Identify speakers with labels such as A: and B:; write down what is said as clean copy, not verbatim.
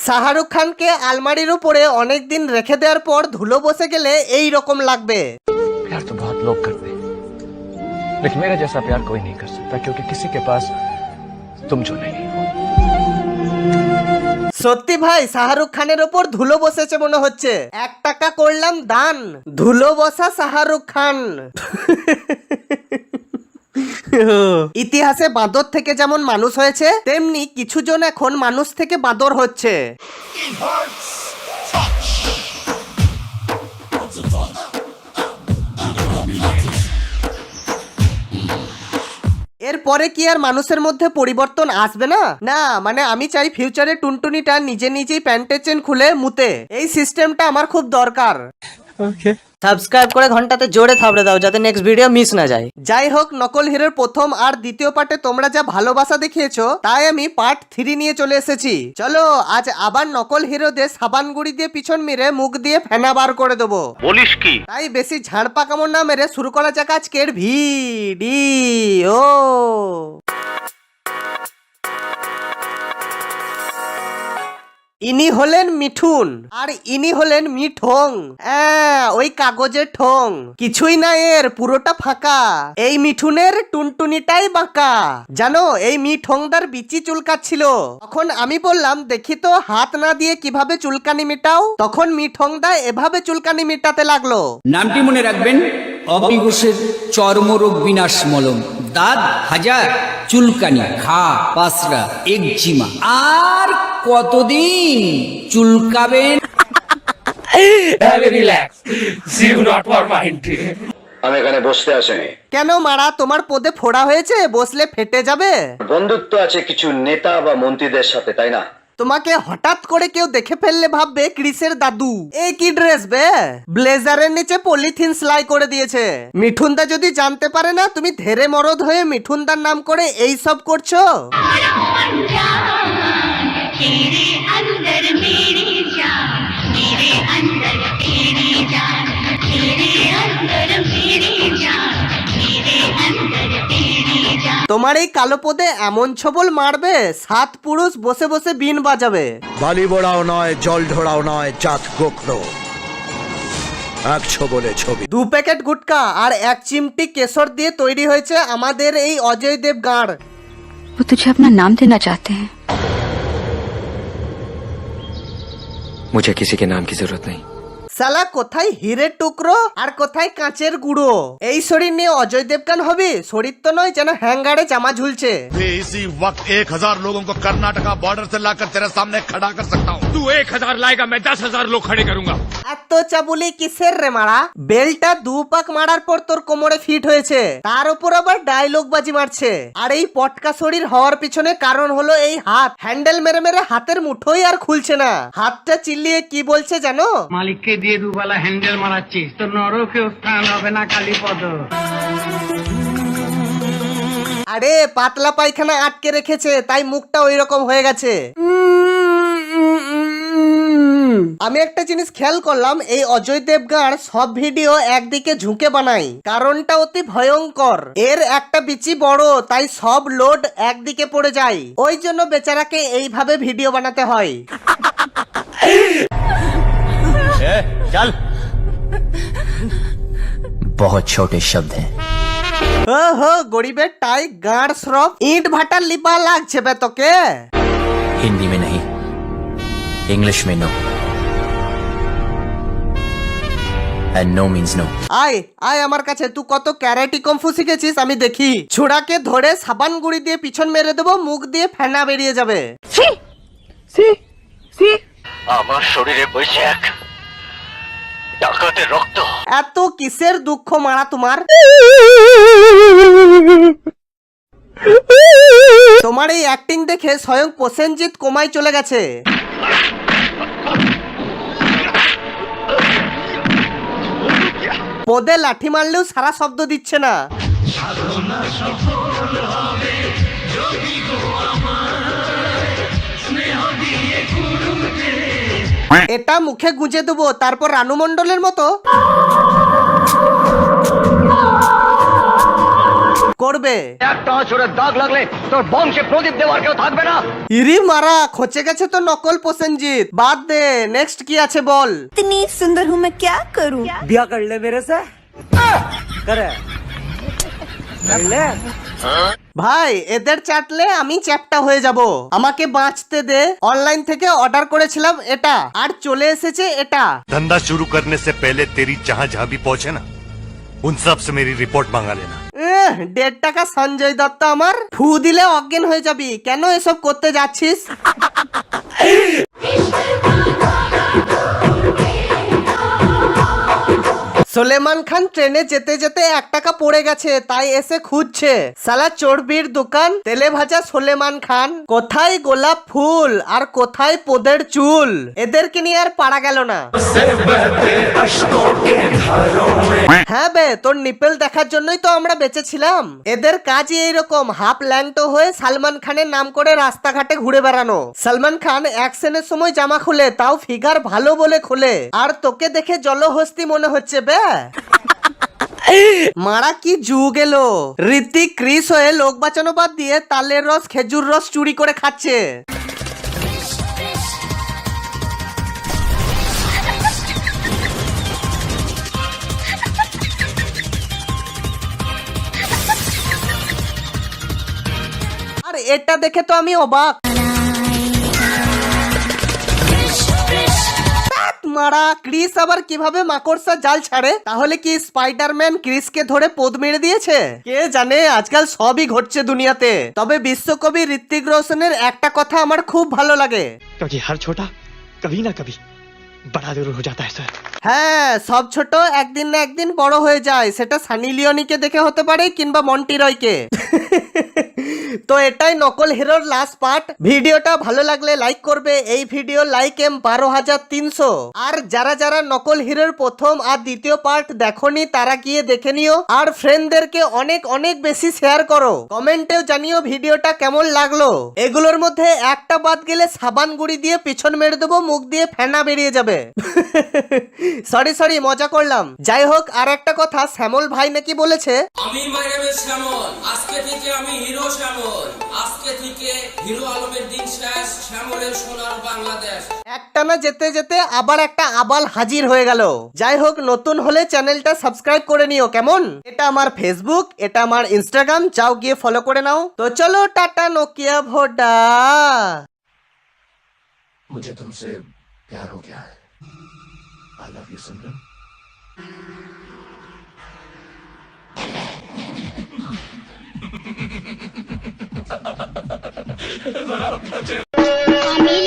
A: শাহরুখ খানকে আলমারির উপরে অনেক দিন রেখে দেওয়ার পর ধুলো বসে গেলে এই রকম লাগবে।
B: प्यार तो बहुत लोग करते हैं, लेकिन मेरा जैसा प्यार कोई नहीं कर सकता, क्योंकि किसी के पास तुम जो नहीं हो।
A: সত্যি ভাই, শাহরুখ খানের ওপর ধুলো বসেছে মনে হচ্ছে। 1 টাকা করলাম দান, ধুলো বসা শাহরুখ খান। ইতিহাসে বাঁদর থেকে যেমন মানুষ হয়েছে, তেমনি কিছু জন এখন মানুষ থেকে বাঁদর হচ্ছে। এরপরে কি আর মানুষের মধ্যে পরিবর্তন আসবে না? না, মানে আমি চাই ফিউচারে টুনটুনিটা নিজে নিজেই প্যান্টের চেন খুলে মুতে। এই সিস্টেমটা আমার খুব দরকার।
C: ওকে, সাবস্ক্রাইব করে ঘন্টাতে জোরে থাবড়ে দাও যাতে নেক্সট ভিডিও মিস না যায়।
A: যাই হোক, নকল হিরোর প্রথম আর দ্বিতীয় পার্টে তোমরা যা ভালোবাসা দেখিয়েছো, তাই আমি পার্ট 3 নিয়ে চলে এসেছি। চলো আজ আবার নকল হিরোদের সাবান গুড়ি দিয়ে পিছন মেরে মুখ দিয়ে ফেনা বার করে দেবো।
D: বলিস কি?
A: তাই বেশি ঝাড়পা কামড় না মেরে শুরু করা যাক আজকের ভিডিও। ইনি হলেন মিঠুন আর ইনি হলেন মিঠং। ওই কাগজের ঠং, কিছুই না এর, পুরোটা ফাঁকা। এই মিঠুনের টুনটুনিটাই বাঁকা। জানো, এই মিঠংদার বিচি চুলকাচ্ছিল। তখন আমি বললাম, দেখি তো হাত না দিয়ে কিভাবে চুলকানি মেটাও। তখন মিঠংদা এভাবে চুলকানি মেটাতে লাগলো।
E: নামটি মনে রাখবেন, অগ্নিঘোষের চর্মরোগ বিনাশ মলম। দাঁত হাজার, চুলকানি, ঘা, পাসরা, একজিমা, আর কতদিন চুলকাবেন?
F: আমি এখানে বসতে আসিনি।
A: কেন মারা, তোমার পদে ফোড়া হয়েছে? বসলে ফেটে যাবে।
F: বন্ধুত্ব আছে কিছু নেতা বা মন্ত্রীদের সাথে, তাই না?
A: তোমাকে হঠাৎ করে কেউ দেখে ফেললে ভাববে ক্রিসের দাদু। এই কি ড্রেস বে? ব্লেজারের নিচে পলিথিন সেলাই করে দিয়েছে। মিঠুনদা যদি জানতে পারে না তুমি ধেরে মরদ হয়ে মিঠুনদার নাম করে এই সব করছো। তোমার এই কালো পদে এমন ছবল মারবে 7 পুরুষ বসে বসে বিন বাজাবে।
G: বালি বোড়াও নয়, জল ঢোড়াও নয়, জাত গোখরো, এক ছবলে ছবি।
A: 2 প্যাকেট গুটকা আর 1 চিমটি কেশর দিয়ে তৈরি হয়েছে আমাদের এই অজয় দেব গাঁড়।
H: वो तुझे अपना नाम देना चाहते हैं।
B: मुझे किसी के नाम की जरूरत नहीं।
A: সালা কোথায় হীরের টুকরো আর কোথায় কাঁচের গুঁড়ো। এই শরীর নিয়ে অজয় দেবগান হবে? শরীর তো নয়, যেন হ্যাঙ্গারে জামা ঝুলছে।
G: इसी वक्त 1000 लोगों को कर्नाटका बॉर्डर से लाकर तेरे सामने खड़ा कर सकता हूँ।
D: तू 1000 लाएगा, मैं 10,000 लोग खड़े करूंगा।
A: এত চাবুলি কিসের রে মারা? বেলটা 2 পাক মারার পর তোর কোমরে ফিট হয়েছে, তার উপর আবার ডায়লগ বাজি মারছে। আর এই পটকা শরীর হওয়ার পিছনে কারণ হলো এই হাত। হ্যান্ডেল মেরে মেরে হাতের মুঠোই আর খুলছে না। হাতটা চিল্লিয়ে কি বলছে জানো?
I: মালিককে দিয়ে দুবেলা হ্যান্ডেল মারাচ্ছিস, তো নরকেও স্থান হবে না কালীপদ।
A: আরে পাতলা পায়খানা আটকে রেখেছে, তাই মুখটা ওই রকম হয়ে গেছে। আমি একটা জিনিস খেয়াল করলাম, এই অজয় দেবগাঁর সব ভিডিও একদিকে ঝুঁকে বানাই। কারণটা অতি ভয়ঙ্কর। এর একটা বিচি বড়, তাই সব লোড একদিকে পড়ে যায়। ওই জন্য বেচারাকে এইভাবে ভিডিও বানাতে হয়।
F: চল।
E: बहुत छोटे शब्द हैं।
A: ওহো, গরিবের টাই গাঁড় শ্রফ ইট ভাটার লিপা লাগছে বে তোকে।
E: हिंदी में नहीं, इंग्लिश में no, and no means no।
A: আয় আয় আমার কাছে, তুই কত ক্যারাটি কম্ফু শিখেছিস আমি দেখি। ছোড়াকে ধরে সাবান গুড়ি দিয়ে পিছন মেরে দেবো, মুখ দিয়ে ফেনা বেরিয়ে যাবে।
D: আমার শরীরে বইছে এক ডাকাতের রক্ত।
A: এত কিসের দুঃখ মারা তোমার? তোমার এই অ্যাক্টিং দেখে স্বয়ং প্রসেনজিৎ কোমায় চলে গেছে। পদে লাঠি মারলেও সারা শব্দ দিচ্ছে না। এটা মুখে গুঁজে দেবো, তারপর রানু মণ্ডলের মতো করবে।
F: একটা আঁচড়ের দাগ লাগলে তোর বংশে প্রদীপ দেওয়ার কেউ থাকবে না।
A: ইরি মারা, খচে গেছে তো নকল প্রসেনজিৎ। বাদ দে, নেক্সট কি আছে বল।
H: इतनी सुंदर हूँ मैं क्या करूँ।
C: বিয়া করলে মেরে সে করে
A: ভাই এদের চাটলে আমি চ্যাপটা হয়ে যাব, আমাকে বাঁচতে দে। অনলাইন থেকে অর্ডার করেছিলাম এটা, আর চলে এসেছে এটা।
J: धंधा शुरू करने से पहले तेरी जहाँ जहाँ भी पहुंचे ना उन सब से मेरी रिपोर्ट मांगा लेना।
A: 1.5 টাকা সঞ্জয় দত্ত আমার। ফু দিলে অজ্ঞান হয়ে যাবি। কেন এসব করতে যাচ্ছিস? সোলেমান খান ট্রেনে যেতে যেতে 1 টাকা পড়ে গেছে, তাই এসে খুঁজছে। সালা চর্বির দোকান, তেলে ভাজা সোলেমান খান। কোথায় গোলাপ ফুল আর কোথায় পোদের চুল? এদেরকে নিয়ে আর পারা গেল না। হ্যাঁ বে, তোর নিপেল দেখার জন্যই তো আমরা বেঁচেছিলাম। এদের কাজই এইরকম, হাফ ল্যাংটো হয়ে সালমান খানের নাম করে রাস্তাঘাটে ঘুরে বেড়ানো। সালমান খান অ্যাকশনের সময় জামা খুলে, তাও ফিগার ভালো বলে খুলে। আর তোকে দেখে জলহস্তি মনে হচ্ছে বে। মারা কি যুগ এলো, ঋতিক ক্রিস হয়ে লোক বাঁচানো বাদ দিয়ে তালের রস খেজুর রস চুরি করে খাচ্ছে। আর এটা দেখে তো আমি অবাক। মারা, ক্রিস আবার কিভাবে মাকড়সা জাল ছাড়ে? তাহলে কি স্পাইডারম্যান ক্রিসকে ধরে পোদ মেরে দিয়েছে? কে জানে, আজকাল সবই ঘটছে দুনিয়াতে। তবে বিশ্বকবি ঋত্বিক রোশনের একটা কথা আমার খুব ভালো লাগে।
B: क्योंकि हर छोटा कभी ना कभी बड़ा जरूर हो जाता है सर।
A: হ্যাঁ, সব ছোট একদিন না একদিন বড় হয়ে যায়। সেটা সানি লিওনিকে দেখে হতে পারে কিংবা মন্টি রয়কে। তো এটাই নকল হিরোর লাস্ট পার্ট। ভিডিওটা ভালো লাগলে লাইক করবে। এই ভিডিও লাইক 12,300। আর যারা যারা নকল হিরোর প্রথম আর দ্বিতীয় পার্ট দেখোনি তারা গিয়ে দেখে নিও। আর ফ্রেন্ডদেরকে অনেক অনেক বেশি শেয়ার করো। কমেন্টেও জানিও ভিডিওটা কেমন লাগলো। এগুলোর মধ্যে একটা বাদ গেলে সাবান গুঁড়ি দিয়ে পিছন মেরে দেবো, মুখ দিয়ে ফেনা বেরিয়ে যাবে। সরি মজা করলাম। যাই হোক, আর একটা কথা, শ্যামল ভাই নাকি বলেছে
K: আমি মাইরামের শ্যামল, আজকে থেকে আমি হিরো শ্যামল, আজকে থেকে হিরো আলমের দিন শেষ, শ্যামলের সোনার বাংলাদেশ।
A: একটানা যেতে যেতে আবার একটা আবাল হাজির হয়ে গেল। যাই হোক, নতুন হলে চ্যানেলটা সাবস্ক্রাইব করে নিও কেমন। এটা আমার ফেসবুক, এটা আমার ইনস্টাগ্রাম, যাও গিয়ে ফলো করে নাও। তো চলো, টাটা, নোকিয়া ভোডা।
J: मुझे तुमसे प्यार हो गया है। I love you, Simran.
H: আমি